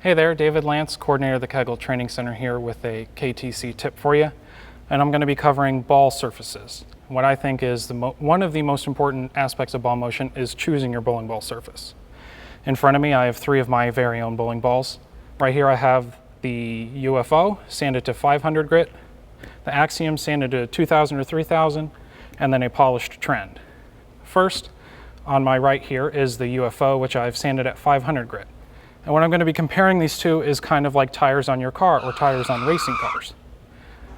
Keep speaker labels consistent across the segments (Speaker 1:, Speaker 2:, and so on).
Speaker 1: Hey there, David Lance, coordinator of the Kegel Training Center here with a KTC tip for you. And I'm going to be covering ball surfaces. What I think is one of the most important aspects of ball motion is choosing your bowling ball surface. In front of me, I have 3 of my very own bowling balls. Right here I have the UFO sanded to 500 grit, the Axiom sanded to 2000 or 3000, and then a polished trend. First, on my right here is the UFO, which I've sanded at 500 grit. And what I'm going to be comparing these two is kind of like tires on your car or tires on racing cars.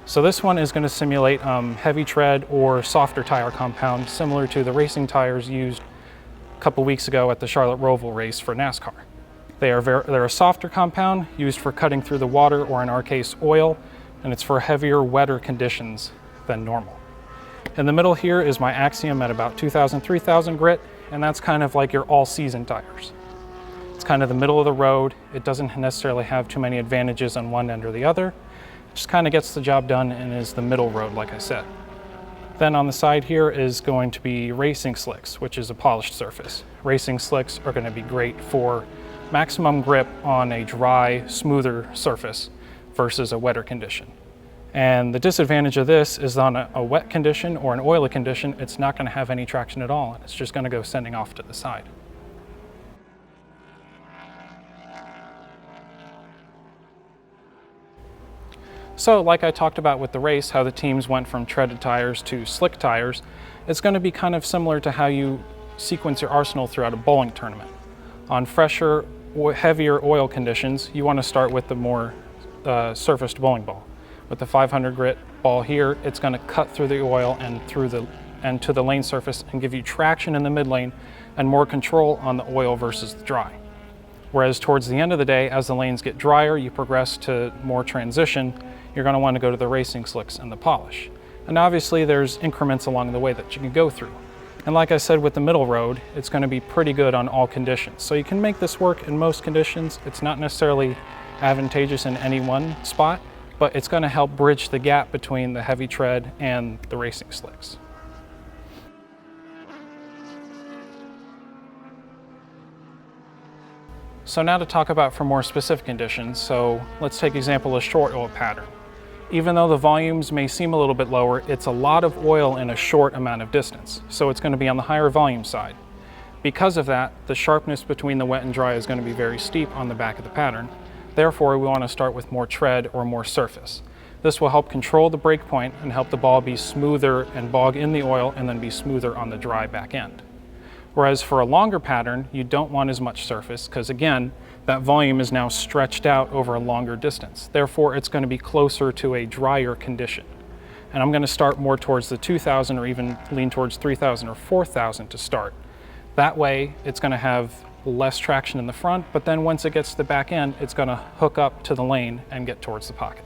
Speaker 1: So this one is going to simulate heavy tread or softer tire compound, similar to the racing tires used a couple weeks ago at the Charlotte Roval race for NASCAR. They're a softer compound used for cutting through the water, or in our case oil, and it's for heavier, wetter conditions than normal. In the middle here is my Axiom at about 2000, 3000 grit, and that's kind of like your all-season tires. It's kind of the middle of the road. It doesn't necessarily have too many advantages on one end or the other. It just kind of gets the job done and is the middle road, like I said. Then on the side here is going to be racing slicks, which is a polished surface. Racing slicks are going to be great for maximum grip on a dry, smoother surface versus a wetter condition. And the disadvantage of this is on a wet condition or an oily condition, it's not going to have any traction at all. It's just going to go sending off to the side. So like I talked about with the race, how the teams went from treaded tires to slick tires, it's going to be kind of similar to how you sequence your arsenal throughout a bowling tournament. On fresher, heavier oil conditions, you want to start with the more surfaced bowling ball. With the 500 grit ball here, it's going to cut through the oil and to the lane surface and give you traction in the mid lane and more control on the oil versus the dry. Whereas towards the end of the day, as the lanes get drier, you progress to more transition, you're going to want to go to the racing slicks and the polish. And obviously there's increments along the way that you can go through. And like I said with the middle road, it's going to be pretty good on all conditions. So you can make this work in most conditions. It's not necessarily advantageous in any one spot, but it's going to help bridge the gap between the heavy tread and the racing slicks. So now to talk about for more specific conditions, so let's take example of short oil pattern. Even though the volumes may seem a little bit lower, it's a lot of oil in a short amount of distance, so it's going to be on the higher volume side. Because of that, the sharpness between the wet and dry is going to be very steep on the back of the pattern. Therefore, we want to start with more tread or more surface. This will help control the break point and help the ball be smoother and bog in the oil and then be smoother on the dry back end. Whereas for a longer pattern, you don't want as much surface because again, that volume is now stretched out over a longer distance. Therefore, it's going to be closer to a drier condition. And I'm going to start more towards the 2000 or even lean towards 3000 or 4000 to start. That way, it's going to have less traction in the front, but then once it gets to the back end, it's going to hook up to the lane and get towards the pocket.